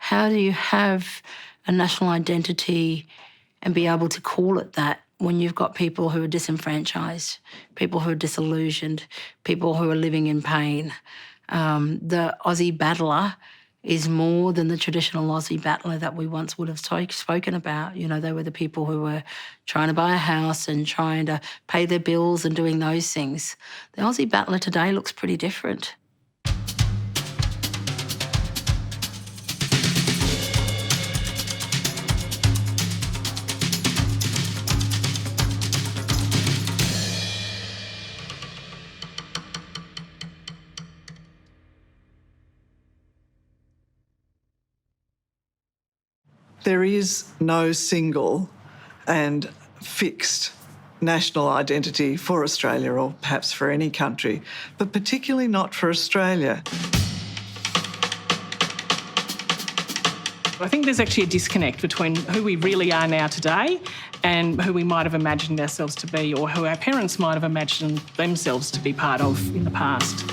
How do you have a national identity and be able to call it that when you've got people who are disenfranchised, people who are disillusioned, people who are living in pain? The Aussie battler is more than the traditional Aussie battler that we once would have spoken about. You know, they were the people who were trying to buy a house and trying to pay their bills and doing those things. The Aussie battler today looks pretty different. There is no single and fixed national identity for Australia, or perhaps for any country, but particularly not for Australia. I think there's actually a disconnect between who we really are now today and who we might have imagined ourselves to be, or who our parents might have imagined themselves to be part of in the past.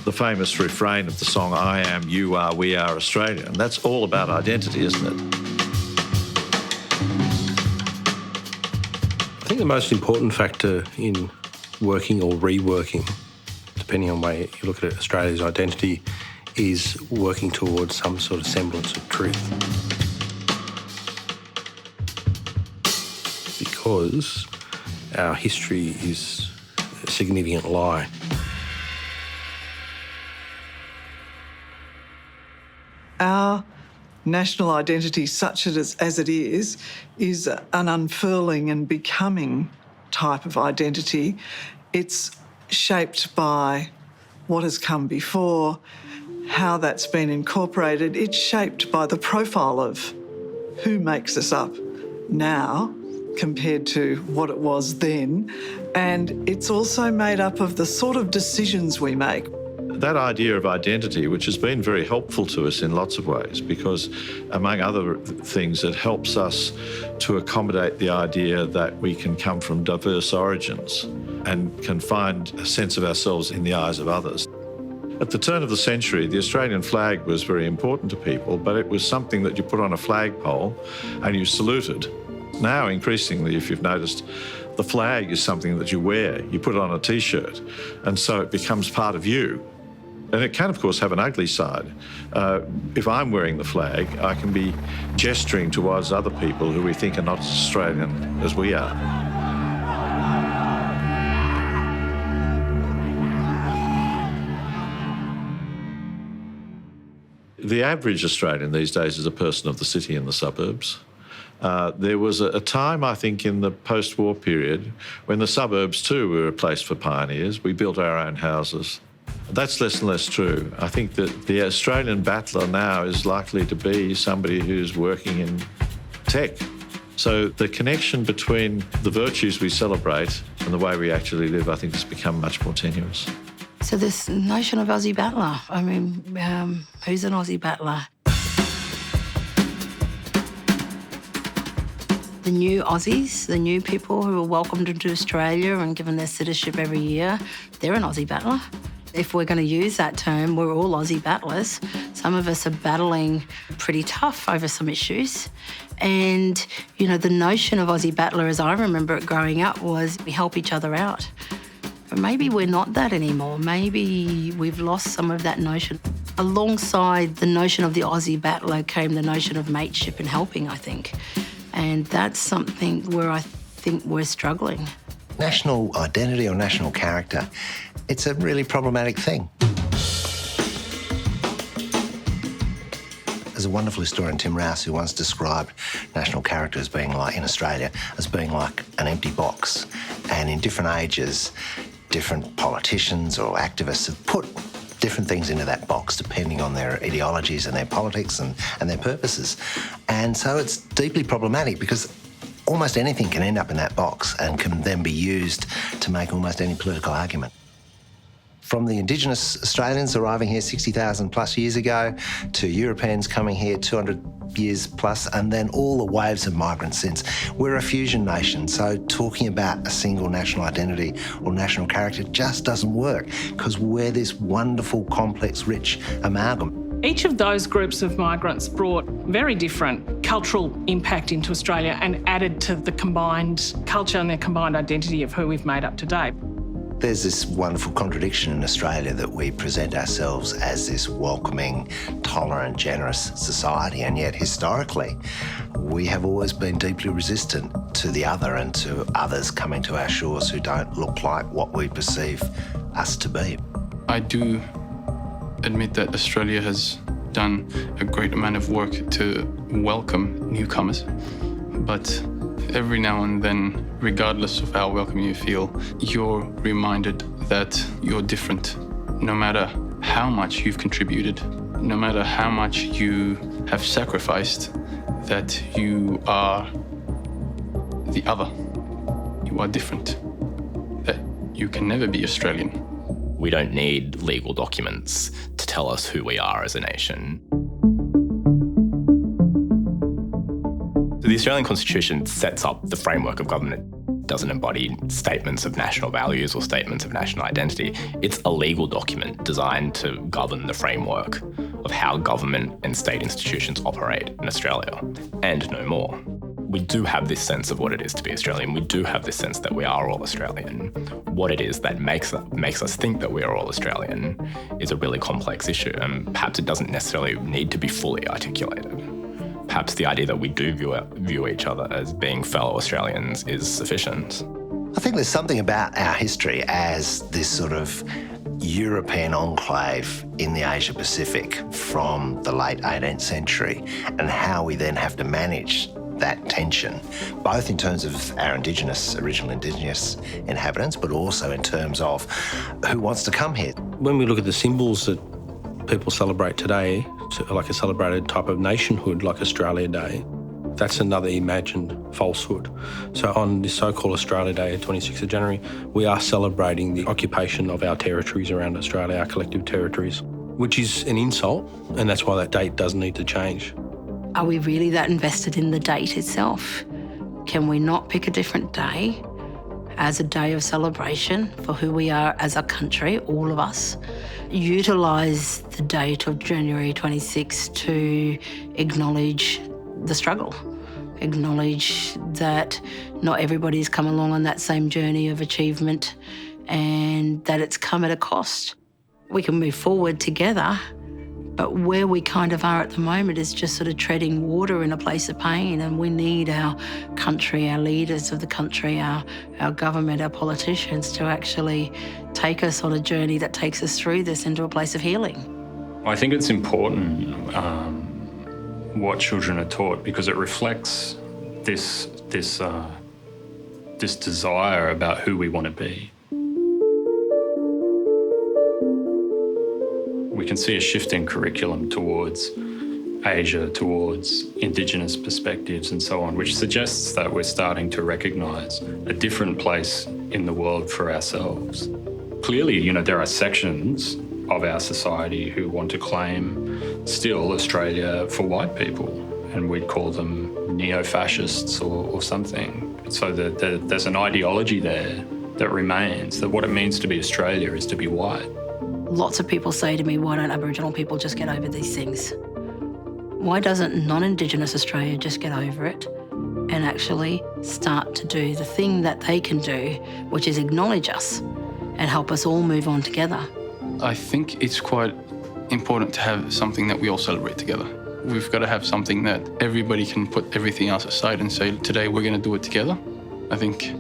The famous refrain of the song, I am, you are, we are Australian. That's all about identity, isn't it? I think the most important factor in working or reworking, depending on where you look at it, Australia's identity, is working towards some sort of semblance of truth. Because our history is a significant lie. Our national identity, such as it is an unfurling and becoming type of identity. It's shaped by what has come before, how that's been incorporated. It's shaped by the profile of who makes us up now compared to what it was then. And it's also made up of the sort of decisions we make. That idea of identity, which has been very helpful to us in lots of ways, because among other things, it helps us to accommodate the idea that we can come from diverse origins and can find a sense of ourselves in the eyes of others. At the turn of the century, the Australian flag was very important to people, but it was something that you put on a flagpole and you saluted. Now, increasingly, if you've noticed, the flag is something that you wear. You put it on a T-shirt, and so it becomes part of you. And it can, of course, have an ugly side. If I'm wearing the flag, I can be gesturing towards other people who we think are not as Australian as we are. The average Australian these days is a person of the city and the suburbs. There was a time, I think, in the post-war period when the suburbs too were a place for pioneers. We built our own houses. That's less and less true. I think that the Australian battler now is likely to be somebody who's working in tech. So the connection between the virtues we celebrate and the way we actually live, I think, has become much more tenuous. So this notion of Aussie battler, I mean, who's an Aussie battler? The new Aussies, the new people who are welcomed into Australia and given their citizenship every year, they're an Aussie battler. If we're going to use that term, we're all Aussie battlers. Some of us are battling pretty tough over some issues. And, you know, the notion of Aussie battler, as I remember it growing up, was we help each other out. But maybe we're not that anymore. Maybe we've lost some of that notion. Alongside the notion of the Aussie battler came the notion of mateship and helping, I think. And that's something where I think we're struggling. National identity or national character, it's a really problematic thing. There's a wonderful historian, Tim Rouse, who once described national character as being like, in Australia, as being like an empty box. And in different ages, different politicians or activists have put different things into that box depending on their ideologies and their politics and their purposes. And so it's deeply problematic because almost anything can end up in that box and can then be used to make almost any political argument. From the Indigenous Australians arriving here 60,000 plus years ago, to Europeans coming here 200 years plus, and then all the waves of migrants since. We're a fusion nation, so talking about a single national identity or national character just doesn't work, because we're this wonderful, complex, rich amalgam. Each of those groups of migrants brought very different cultural impact into Australia and added to the combined culture and the combined identity of who we've made up today. There's this wonderful contradiction in Australia that we present ourselves as this welcoming, tolerant, generous society, and yet historically we have always been deeply resistant to the other and to others coming to our shores who don't look like what we perceive us to be. I do admit that Australia has done a great amount of work to welcome newcomers, but every now and then, regardless of how welcome you feel, you're reminded that you're different. No matter how much you've contributed, no matter how much you have sacrificed, that you are the other. You are different. That you can never be Australian. We don't need legal documents to tell us who we are as a nation. So the Australian Constitution sets up the framework of government. It doesn't embody statements of national values or statements of national identity. It's a legal document designed to govern the framework of how government and state institutions operate in Australia, and no more. We do have this sense of what it is to be Australian. We do have this sense that we are all Australian. What it is that makes us think that we are all Australian is a really complex issue, and perhaps it doesn't necessarily need to be fully articulated. Perhaps the idea that we do view each other as being fellow Australians is sufficient. I think there's something about our history as this sort of European enclave in the Asia Pacific from the late 18th century, and how we then have to manage that tension, both in terms of our original Indigenous inhabitants, but also in terms of who wants to come here. When we look at the symbols that people celebrate today, like a celebrated type of nationhood like Australia Day, that's another imagined falsehood. So on this so-called Australia Day, 26th of January, we are celebrating the occupation of our territories around Australia, our collective territories, which is an insult, and that's why that date does need to change. Are we really that invested in the date itself? Can we not pick a different day as a day of celebration for who we are as a country, all of us? Utilise the date of January 26 to acknowledge the struggle, acknowledge that not everybody's come along on that same journey of achievement and that it's come at a cost. We can move forward together, but where we kind of are at the moment is just sort of treading water in a place of pain, and we need our country, our leaders of the country, our government, our politicians to actually take us on a journey that takes us through this into a place of healing. I think it's important what children are taught, because it reflects this desire about who we want to be. We can see a shift in curriculum towards Asia, towards Indigenous perspectives and so on, which suggests that we're starting to recognise a different place in the world for ourselves. Clearly, there are sections of our society who want to claim still Australia for white people, and we'd call them neo-fascists or something. So that there's an ideology there that remains, that what it means to be Australia is to be white. Lots of people say to me, why don't Aboriginal people just get over these things? Why doesn't non-Indigenous Australia just get over it and actually start to do the thing that they can do, which is acknowledge us and help us all move on together? I think it's quite important to have something that we all celebrate together. We've got to have something that everybody can put everything else aside and say, today we're going to do it together. I think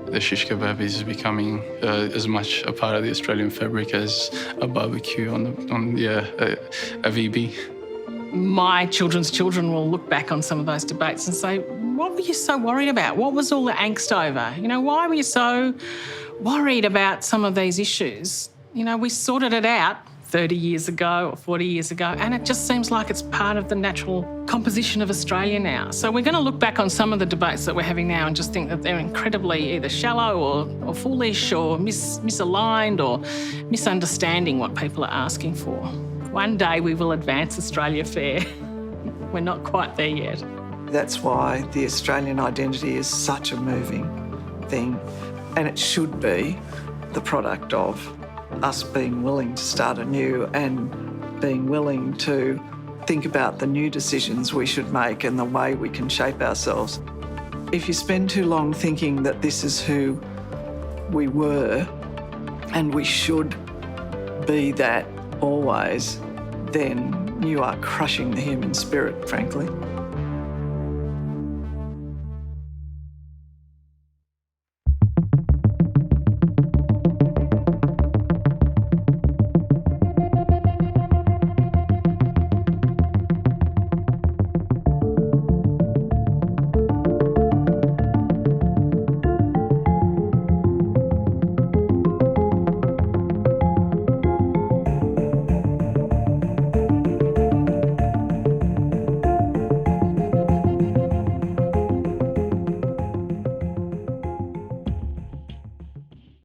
the shish kebab is becoming as much a part of the Australian fabric as a barbecue on a VB. My children's children will look back on some of those debates and say, what were you so worried about? What was all the angst over? Why were you so worried about some of these issues? We sorted it out 30 years ago or 40 years ago, and it just seems like it's part of the natural composition of Australia now. So we're going to look back on some of the debates that we're having now and just think that they're incredibly either shallow or foolish or misaligned or misunderstanding what people are asking for. One day we will advance Australia fair. We're not quite there yet. That's why the Australian identity is such a moving thing, and it should be the product of us being willing to start anew and being willing to think about the new decisions we should make and the way we can shape ourselves. If you spend too long thinking that this is who we were and we should be that always, then you are crushing the human spirit, frankly.